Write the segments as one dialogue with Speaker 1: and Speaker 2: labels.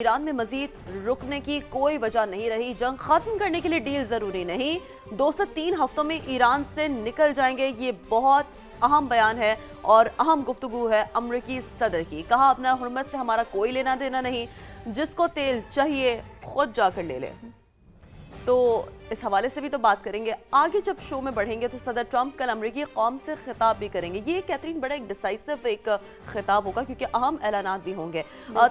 Speaker 1: ایران میں مزید رکنے کی کوئی وجہ نہیں رہی، جنگ ختم کرنے کے لیے ڈیل ضروری نہیں، 2 سے 3 ہفتوں میں ایران سے نکل جائیں گے۔ یہ بہت اہم بیان ہے اور اہم گفتگو ہے امریکی صدر کی۔ کہا اپنا حرمت سے ہمارا کوئی لینا دینا نہیں، جس کو تیل چاہیے خود جا کر لے لے۔ تو اس حوالے سے بھی تو بات کریں گے۔ آگے جب شو میں بڑھیں گے تو صدر ٹرمپ کل امریکی قوم سے خطاب بھی کریں گے۔ یہ کیتھرین بڑا ایک ڈیسائسو ایک خطاب ہوگا کیونکہ اہم اعلانات بھی ہوں گے۔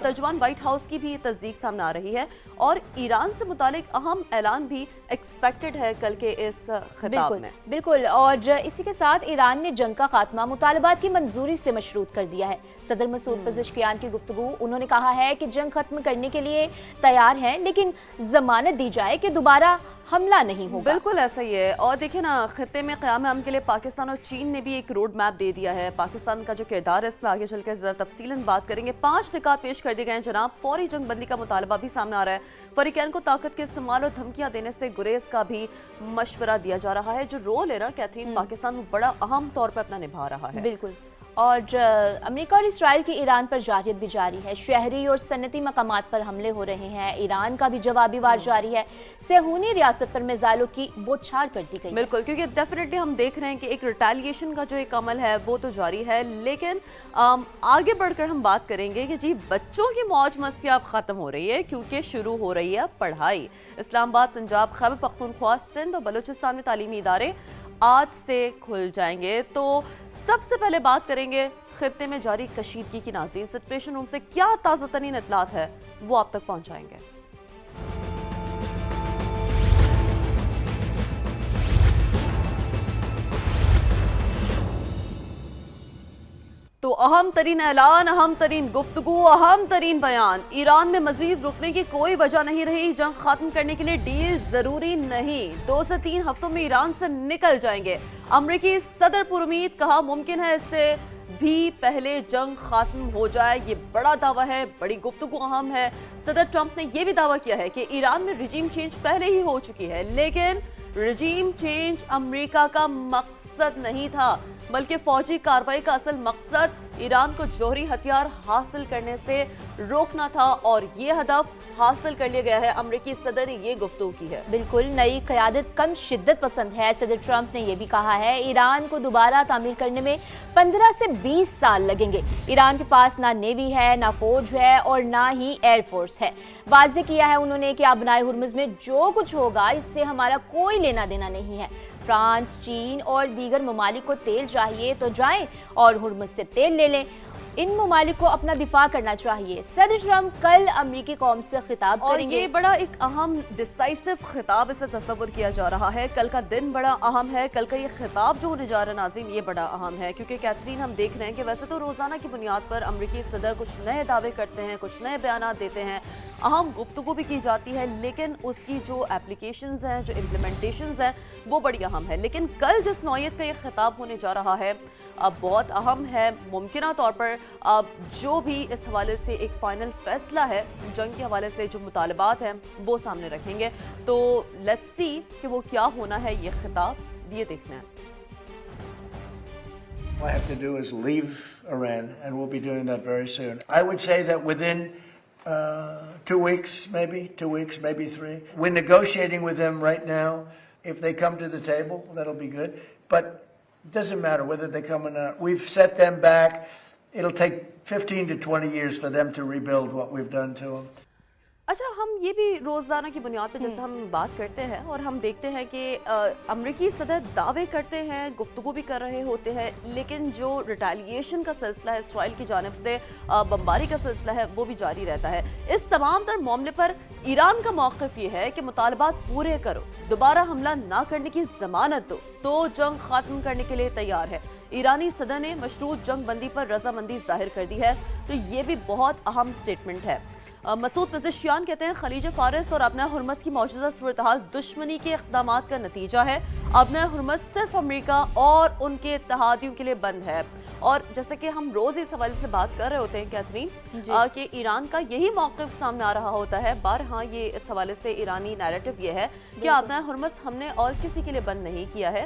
Speaker 1: ترجمان وائٹ ہاؤس کی بھی تصدیق سامنے آ رہی ہے اور ایران سے متعلق اہم اعلان بھی ایکسپیکٹڈ ہے کل کے اس خطاب میں۔
Speaker 2: بالکل، اور اسی کے ساتھ ایران نے جنگ کا خاتمہ مطالبات کی منظوری سے مشروط کر دیا ہے۔ صدر مسعود پزشکیان کی گفتگو، انہوں نے کہا ہے کہ جنگ ختم کرنے کے لیے تیار ہیں لیکن ضمانت دی جائے کہ دوبارہ حملہ نہیں ہوگا۔
Speaker 1: بالکل ایسا ہی ہے، اور دیکھیں نا، خطے میں قیام امن کے لیے پاکستان اور چین نے بھی ایک روڈ میپ دے دیا ہے۔ پاکستان کا جو کردار ہے اس میں آگے چل کر ذرا تفصیلاً بات کریں گے۔ 5 نکات پیش کر دیے گئے ہیں جناب۔ فوری جنگ بندی کا مطالبہ بھی سامنے آ رہا ہے۔ فریقین کو طاقت کے استعمال اور دھمکیاں دینے سے گریز کا بھی مشورہ دیا جا رہا ہے۔ جو رول ہے نا کیتھرین، پاکستان وہ بڑا اہم طور پر اپنا نبھا رہا ہے۔
Speaker 2: بالکل، اور امریکہ اور اسرائیل کی ایران پر جارحیت بھی جاری ہے۔ شہری اور صنعتی مقامات پر حملے ہو رہے ہیں۔ ایران کا بھی جوابی وار جاری ہے۔ صہیونی ریاست پر میزائلوں کی بوچھار کر دی گئی۔
Speaker 1: بالکل، کیونکہ ڈیفینیٹلی ہم دیکھ رہے ہیں کہ ایک ریٹیلیشن کا جو ایک عمل ہے وہ تو جاری ہے، لیکن آگے بڑھ کر ہم بات کریں گے کہ جی بچوں کی موج مستی اب ختم ہو رہی ہے کیونکہ شروع ہو رہی ہے پڑھائی۔ اسلام آباد، پنجاب، خیبر پختونخوا، سندھ اور بلوچستان میں تعلیمی ادارے آج سے کھل جائیں گے۔ تو سب سے پہلے بات کریں گے خطے میں جاری کشیدگی کی۔ ناظرین، سچویشن روم سے کیا تازہ ترین اطلاعات ہے وہ آپ تک پہنچائیں گے۔ تو اہم ترین اعلان، اہم ترین گفتگو، اہم ترین بیان، ایران میں مزید رکنے کی کوئی وجہ نہیں رہی، جنگ ختم کرنے کے لیے ڈیل ضروری نہیں، 2 سے 3 ہفتوں میں ایران سے نکل جائیں گے۔ امریکی صدر پر امید، کہا ممکن ہے اس سے بھی پہلے جنگ ختم ہو جائے۔ یہ بڑا دعویٰ ہے، بڑی گفتگو اہم ہے۔ صدر ٹرمپ نے یہ بھی دعویٰ کیا ہے کہ ایران میں رجیم چینج پہلے ہی ہو چکی ہے، لیکن رجیم چینج امریکا کا مقصد نہیں تھا، بلکہ فوجی کارروائی کا اصل مقصد ایران کو جوہری ہتھیار حاصل کرنے سے روکنا تھا، اور یہ ہدف حاصل کر لیا گیا ہے۔ امریکی صدر نے یہ گفتگو کی ہے۔
Speaker 2: بالکل، نئی قیادت کم شدت پسند ہے۔ صدر ٹرمپ نے یہ بھی کہا ہے ایران کو دوبارہ تعمیر کرنے میں 15 سے 20 سال لگیں گے۔ ایران کے پاس نہ نیوی ہے، نہ فوج ہے اور نہ ہی ایئر فورس ہے۔ واضح کیا ہے انہوں نے کہ آبنائے ہرمز میں جو کچھ ہوگا اس سے ہمارا کوئی لینا دینا نہیں ہے۔ فرانس، چین اور دیگر ممالک کو تیل چاہیے تو جائیں اور ہرمز سے تیل لے لیں۔ ان ممالک کو اپنا دفاع کرنا چاہیے۔ صدر ٹرمپ کل امریکی قوم سے خطاب کریں گے۔
Speaker 1: اور یہ بڑا ایک اہم ڈیسائسو خطاب اسے تصور کیا جا رہا ہے۔ کل کا دن بڑا اہم ہے، کل کا یہ خطاب جو ہونے جا رہا ہے ناظرین یہ بڑا اہم ہے، کیونکہ کیتھرین ہم دیکھ رہے ہیں کہ ویسے تو روزانہ کی بنیاد پر امریکی صدر کچھ نئے دعوے کرتے ہیں، کچھ نئے بیانات دیتے ہیں، اہم گفتگو بھی کی جاتی ہے، لیکن اس کی جو اپلیکیشنز ہیں، جو امپلیمنٹیشنز ہیں وہ بڑی اہم ہے۔ لیکن کل جس نوعیت کا یہ خطاب ہونے جا رہا ہے بہت اہم ہے۔ ممکنہ طور پر جو بھی اس حوالے سے ایک فائنل فیصلہ ہے جنگ کے حوالے سے، جو مطالبات ہیں وہ سامنے رکھیں گے۔ تو لیٹس سی کہ وہ کیا ہونا ہے یہ خطاب، یہ دیکھنا ہے۔
Speaker 3: All I have to do is leave Iran, and we'll be doing that very soon. I would say that within 2 weeks, maybe 3. We're negotiating with them right now. If they come to the table, that'll be good. But it doesn't matter whether they come or not. We've set them back. It'll take 15 to 20 years for them to rebuild what we've done to them.
Speaker 1: اچھا، ہم یہ بھی روزانہ کی بنیاد پہ جیسے ہم بات کرتے ہیں اور ہم دیکھتے ہیں کہ امریکی صدر دعوے کرتے ہیں، گفتگو بھی کر رہے ہوتے ہیں، لیکن جو ریٹیلیشن کا سلسلہ ہے، اسرائیل کی جانب سے بمباری کا سلسلہ ہے، وہ بھی جاری رہتا ہے۔ اس تمام تر معاملے پر ایران کا موقف یہ ہے کہ مطالبات پورے کرو، دوبارہ حملہ نہ کرنے کی ضمانت دو تو جنگ ختم کرنے کے لیے تیار ہے۔ ایرانی صدر نے مشروط جنگ بندی پر رضامندی ظاہر کر دی ہے، تو یہ بھی بہت اہم سٹیٹمنٹ ہے۔ مسعود پزشکیان کہتے ہیں خلیج فارس اور ابنۂ ہرمز کی موجودہ صورتحال دشمنی کے اقدامات کا نتیجہ ہے۔ ابنۂ ہرمز صرف امریکہ اور ان کے اتحادیوں کے لیے بند ہے، اور جیسے کہ ہم روز اس حوالے سے بات کر رہے ہوتے ہیں کیتھرین کہ ایران کا یہی موقف سامنے آ رہا ہوتا ہے بارہاں۔ یہ اس حوالے سے ایرانی نیریٹو یہ ہے کہ ابنۂ ہرمز ہم نے اور کسی کے لیے بند نہیں کیا ہے،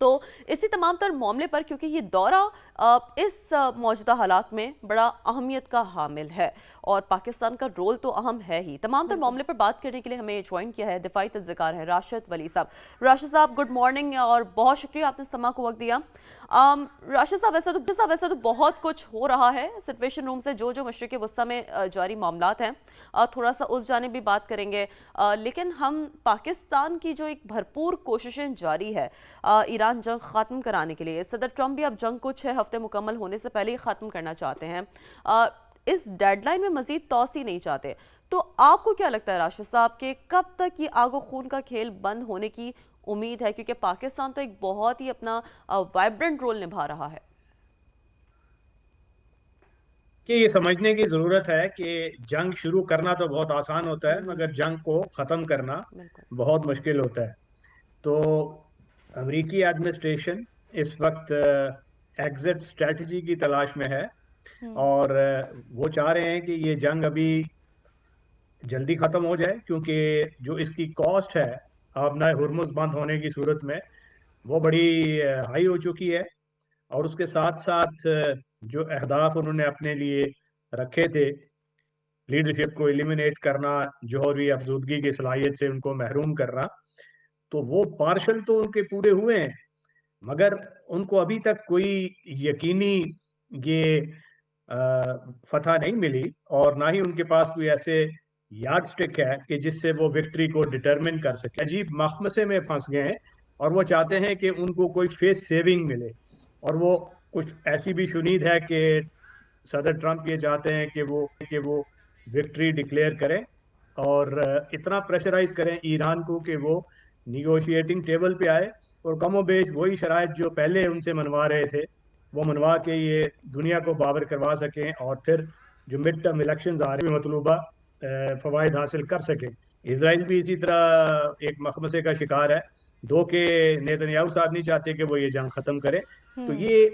Speaker 1: تو اسی تمام تر معاملے پر کیونکہ یہ دورہ اس موجودہ حالات میں بڑا اہمیت کا حامل ہے اور پاکستان کا رول تو اہم ہے ہی، تمام تر معاملے پر بات کرنے کے لیے ہمیں جوائن کیا ہے دفاعی تجزیہکار ہیں راشد ولی صاحب۔ راشد صاحب گڈ مارننگ اور بہت شکریہ آپ نے سما کو وقت دیا۔ راشد صاحب ویسے تو بہت کچھ ہو رہا ہے سچویشن روم سے، جو مشرق وسطیٰ میں جاری معاملات ہیں تھوڑا سا اس جانب بھی بات کریں گے، لیکن ہم پاکستان کی جو ایک بھرپور کوششیں جاری ہے ایران جنگ ختم کرانے کے لیے، صدر ٹرمپ بھی اب جنگ کو 6 ہفتے مکمل ہونے سے پہلے ہی ختم کرنا چاہتے ہیں، اس ڈیڈ لائن میں مزید توسیع نہیں چاہتے، تو آپ کو کیا لگتا ہے راشد صاحب کہ کب تک یہ آگ و خون کا کھیل بند ہونے کی امید ہے، کیونکہ پاکستان تو ایک بہت ہی اپنا وائبرنٹ رول نبھا رہا ہے؟
Speaker 4: کہ یہ سمجھنے کی ضرورت ہے کہ جنگ شروع کرنا تو بہت آسان ہوتا ہے مگر جنگ کو ختم کرنا بہت مشکل ہوتا ہے۔ تو امریکی ایڈمنسٹریشن اس وقت ایگزٹ اسٹریٹجی کی تلاش میں ہے اور وہ چاہ رہے ہیں کہ یہ جنگ ابھی جلدی ختم ہو جائے، کیونکہ جو اس کی کاسٹ ہے آبنائے ہرمز بند ہونے کی صورت میں وہ بڑی ہائی ہو چکی ہے، اور اس کے ساتھ ساتھ جو اہداف انہوں نے اپنے لیے رکھے تھے، لیڈرشپ کو ایلیمینیٹ کرنا، جوہری افزودگی کی صلاحیت سے ان کو محروم کرنا، تو وہ پارشل تو ان کے پورے ہوئے ہیں مگر ان کو ابھی تک کوئی یقینی یہ فتح نہیں ملی، اور نہ ہی ان کے پاس کوئی ایسے یارڈ سٹک ہے کہ جس سے وہ وکٹری کو ڈٹرمن کر سکے۔ عجیب مخمسے میں پھنس گئے ہیں اور وہ چاہتے ہیں کہ ان کو کوئی فیس سیونگ ملے، اور وہ کچھ ایسی بھی شنید ہے کہ صدر ٹرمپ یہ چاہتے ہیں کہ وہ وکٹری ڈکلیئر کریں اور اتنا پریشرائز کریں ایران کو کہ وہ نیگوشیٹنگ ٹیبل پہ آئے اور کم و بیش وہی شرائط جو پہلے ان سے منوا رہے تھے وہ منوا کے یہ دنیا کو بابر کروا سکیں، اور پھر جو مڈ ٹرم الیکشنز آ رہے ہیں مطلوبہ فوائد حاصل کر سکیں۔ اسرائیل بھی اسی طرح ایک مخمسے کا شکار ہے، دو کہ نیتنیاہو صاحب نہیں چاہتے کہ وہ یہ جنگ ختم کرے، تو یہ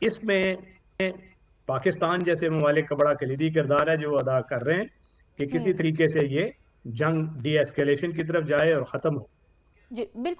Speaker 4: اس میں پاکستان جیسے ممالک کا بڑا کلیدی کردار ہے جو وہ ادا کر رہے ہیں کہ کسی طریقے سے یہ جنگ ڈی ایسکیلیشن کی طرف جائے اور ختم ہو۔
Speaker 2: جی بالکل۔